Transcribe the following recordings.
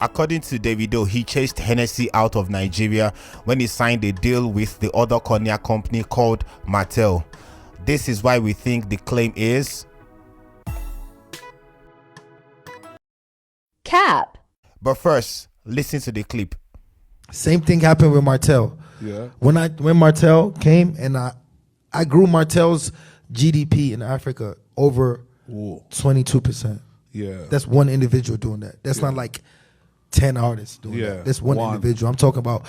According to Davido, he chased Hennessy out of Nigeria when he signed a deal with the other cognac company called Martell. This is why we think the claim is cap. But first, listen to the clip. Same thing happened with Martell. Yeah. When Martell came and I grew Martell's GDP in Africa over 22%. Yeah. That's one individual doing that. That's not like 10 artists doing that. That's one individual. I'm talking about.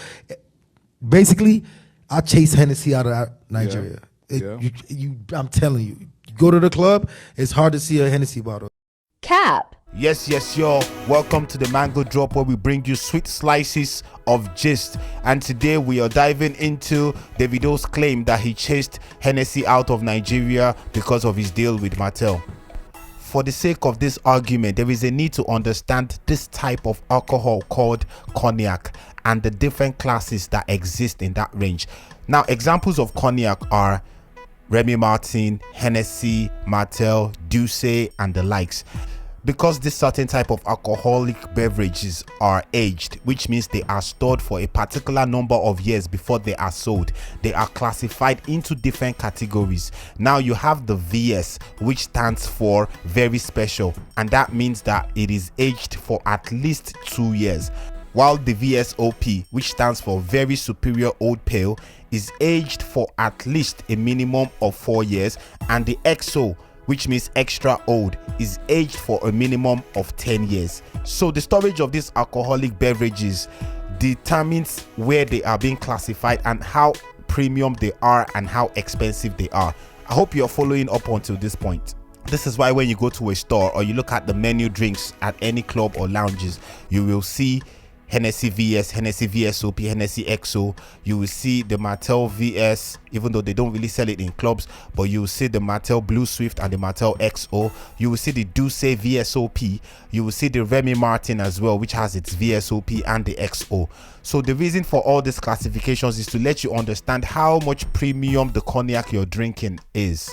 Basically, I chase Hennessy out of Nigeria. I'm telling you, go to the club, it's hard to see a Hennessy bottle. Cap. Yes, y'all. Welcome to the Mango Drop, where we bring you sweet slices of gist. And today we are diving into Davido's claim that he chased Hennessy out of Nigeria because of his deal with Martell. For the sake of this argument, there is a need to understand this type of alcohol called cognac and the different classes that exist in that range. Now, examples of cognac are Remy Martin, Hennessy, Martell, Douce, and the likes. Because this certain type of alcoholic beverages are aged, which means they are stored for a particular number of years before they are sold, they are classified into different categories. Now you have the VS, which stands for very special, and that means that it is aged for at least 2 years, while the VSOP, which stands for very superior old pale, is aged for at least a minimum of 4 years, and the XO, which means extra old, is aged for a minimum of 10 years. So the storage of these alcoholic beverages determines where they are being classified and how premium they are and how expensive they are. I hope you're following up until this point. This is why when you go to a store or you look at the menu drinks at any club or lounges, you will see Hennessy VS, Hennessy VSOP, Hennessy XO. You will see the Martell VS, even though they don't really sell it in clubs, but you will see the Martell Blue Swift and the Martell XO. You will see the Douce VSOP. You will see the Remy Martin as well, which has its VSOP and the XO. So the reason for all these classifications is to let you understand how much premium the cognac you're drinking is.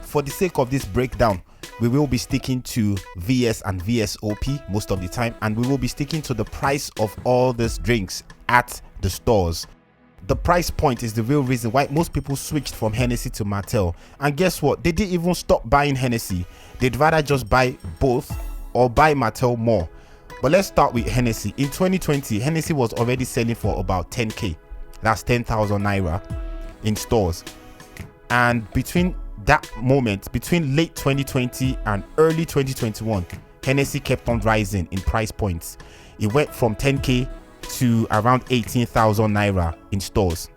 For the sake of this breakdown, we will be sticking to VS and VSOP most of the time, and we will be sticking to the price of all these drinks at the stores. The price point is the real reason why most people switched from Hennessy to Martell. And guess what? They didn't even stop buying Hennessy. They'd rather just buy both or buy Martell more. But let's start with Hennessy. In 2020, Hennessy was already selling for about 10k. That's 10,000 naira in stores. And between that moment, between late 2020 and early 2021, Hennessy kept on rising in price points. It went from 10k to around 18,000 naira in stores.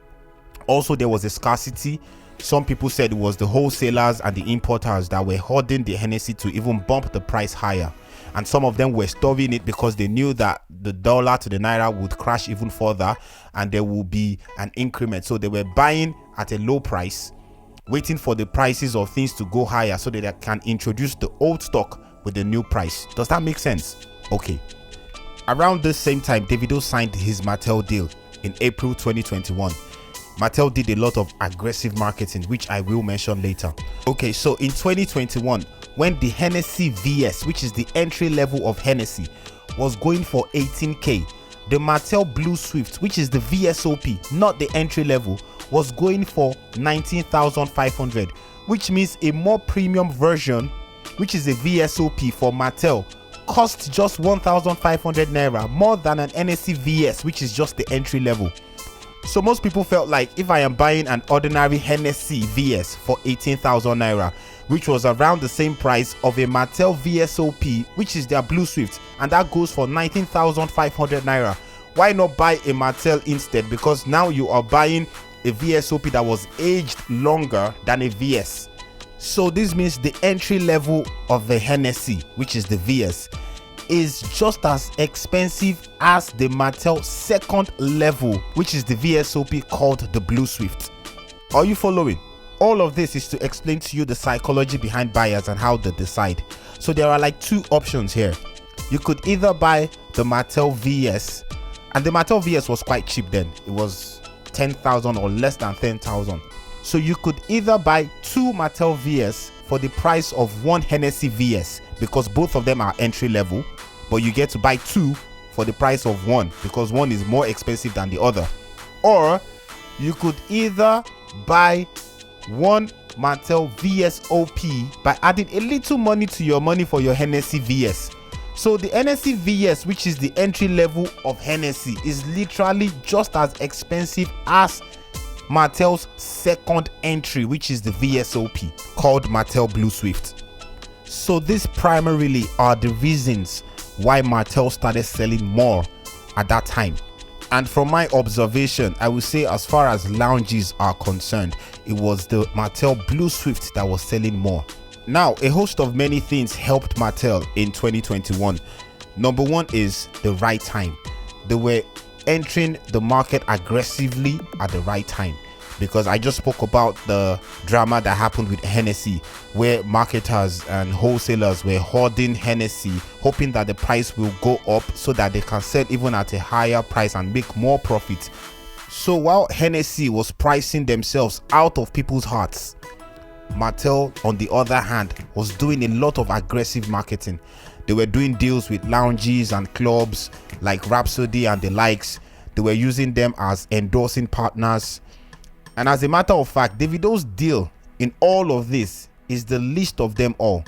Also, there was a scarcity. Some people said it was the wholesalers and the importers that were hoarding the Hennessy to even bump the price higher. And some of them were storing it because they knew that the dollar to the naira would crash even further and there will be an increment. So they were buying at a low price, waiting for the prices of things to go higher so that they can introduce the old stock with the new price. Does that make sense? Okay. Around this same time, Davido signed his Martell deal in April 2021. Martell did a lot of aggressive marketing, which I will mention later. Okay, so in 2021, when the Hennessy VS, which is the entry level of Hennessy, was going for 18k, the Martell Blue Swift, which is the VSOP, not the entry level, was going for 19,500, which means a more premium version, which is a VSOP for Martell, cost just 1,500 naira, more than an Hennessy VS, which is just the entry level. So most people felt like if I am buying an ordinary Hennessy VS for 18,000 naira, which was around the same price of a Martell VSOP, which is their Blue Swift, and that goes for 19,500 naira, why not buy a Martell instead? Because now you are buying a VSOP that was aged longer than a VS. So this means the entry level of the Hennessy, which is the VS, is just as expensive as the Martell second level, which is the VSOP called the Blue Swift. Are you following? All of this is to explain to you the psychology behind buyers and how they decide. So there are like two options here. You could either buy the Martell VS, and the Martell VS was quite cheap then. It was 10,000 or less than 10,000. So you could either buy two Martell VS for the price of one Hennessy VS, because both of them are entry level, but you get to buy two for the price of one, because one is more expensive than the other. Or you could either buy one Martell VSOP by adding a little money to your money for your Hennessy VS. So the Hennessy VS, which is the entry level of Hennessy, is literally just as expensive as Martell's second entry, which is the VSOP, called Martell Blue Swift. So these primarily are the reasons why Martell started selling more at that time. And from my observation, I would say as far as lounges are concerned, it was the Martell Blue Swift that was selling more. Now, a host of many things helped Martell in 2021. Number one is the right time. They were entering the market aggressively at the right time, because I just spoke about the drama that happened with Hennessy, where marketers and wholesalers were hoarding Hennessy, hoping that the price will go up so that they can sell even at a higher price and make more profit. So while Hennessy was pricing themselves out of people's hearts, Martell, on the other hand, was doing a lot of aggressive marketing. They were doing deals with lounges and clubs like Rhapsody and the likes. They were using them as endorsing partners. And as a matter of fact, Davido's deal in all of this is the least of them all,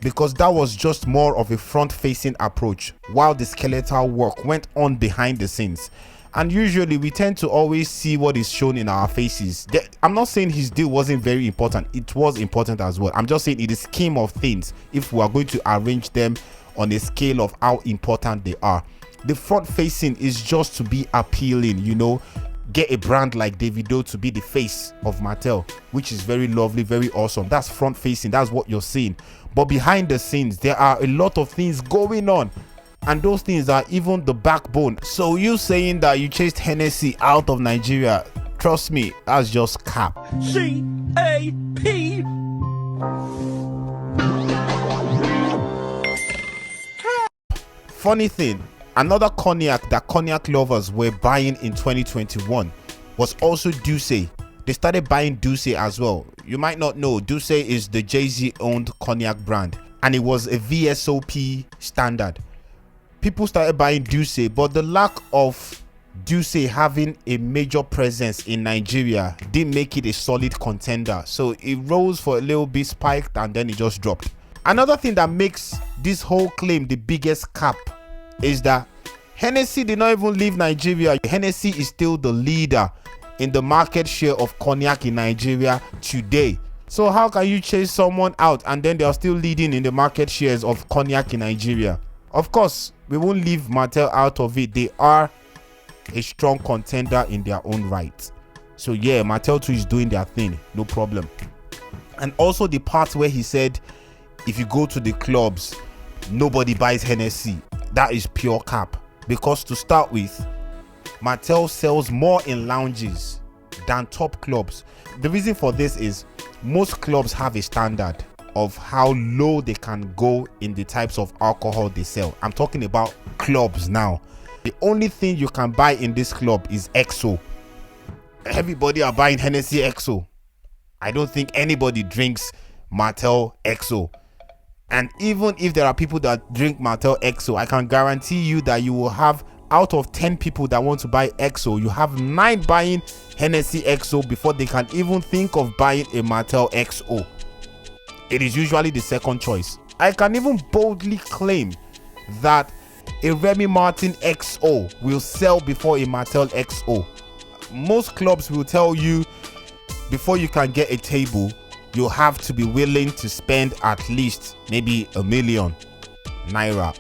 because that was just more of a front-facing approach, while the skeletal work went on behind the scenes. And usually we tend to always see what is shown in our faces. I'm not saying his deal wasn't very important. It was important as well. I'm just saying in the scheme of things, if we are going to arrange them on a scale of how important they are, the front facing is just to be appealing, you know. Get a brand like Davido to be the face of Martell, which is very lovely, very awesome. That's front facing, that's what you're seeing. But behind the scenes, there are a lot of things going on, and those things are even the backbone. So you saying that you chased Hennessy out of Nigeria, trust me, that's just cap. C-A-P. Funny thing, another cognac that cognac lovers were buying in 2021 was also Douce. They started buying Douce as well. You might not know, Douce is the Jay-Z owned cognac brand, and it was a VSOP standard. People started buying Douce, but the lack of Douce having a major presence in Nigeria didn't make it a solid contender. So it rose for a little bit, spiked, and then it just dropped. Another thing that makes this whole claim the biggest cap is that Hennessy did not even leave Nigeria. Hennessy is still the leader in the market share of cognac in Nigeria today. So how can you chase someone out and then they are still leading in the market shares of cognac in Nigeria? Of course, we won't leave Martell out of it. They are a strong contender in their own right. So yeah, Martell too is doing their thing, no problem. And also the part where he said, if you go to the clubs, nobody buys Hennessy. That is pure cap. Because to start with, Martell sells more in lounges than top clubs. The reason for this is most clubs have a standard of how low they can go in the types of alcohol they sell. I'm talking about clubs now. The only thing you can buy in this club is XO. Everybody are buying Hennessy XO. I don't think anybody drinks Martell XO. And even if there are people that drink Martell XO, I can guarantee you that you will have, out of 10 people that want to buy XO, you have 9 buying Hennessy XO before they can even think of buying a Martell XO. It is usually the second choice. I can even boldly claim that a Remy Martin XO will sell before a Martell XO. Most clubs will tell you before you can get a table, you have to be willing to spend at least maybe ₦1 million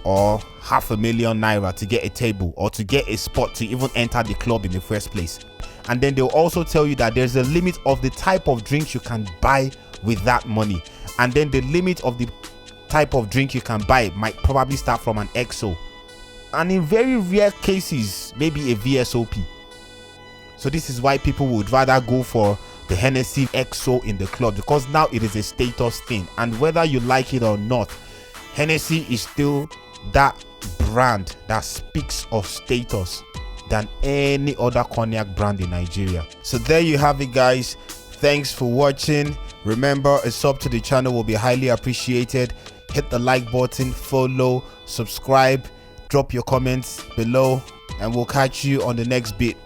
or ₦500,000 naira to get a table or to get a spot to even enter the club in the first place. And then they'll also tell you that there's a limit of the type of drinks you can buy with that money. And then the limit of the type of drink you can buy might probably start from an XO. And in very rare cases, maybe a VSOP. So this is why people would rather go for the Hennessy XO in the club, because now it is a status thing. And whether you like it or not, Hennessy is still that brand that speaks of status than any other cognac brand in Nigeria. So there you have it, guys. Thanks for watching. Remember, a sub to the channel will be highly appreciated. Hit the like button, follow, subscribe. Drop your comments below, and we'll catch you on the next bit.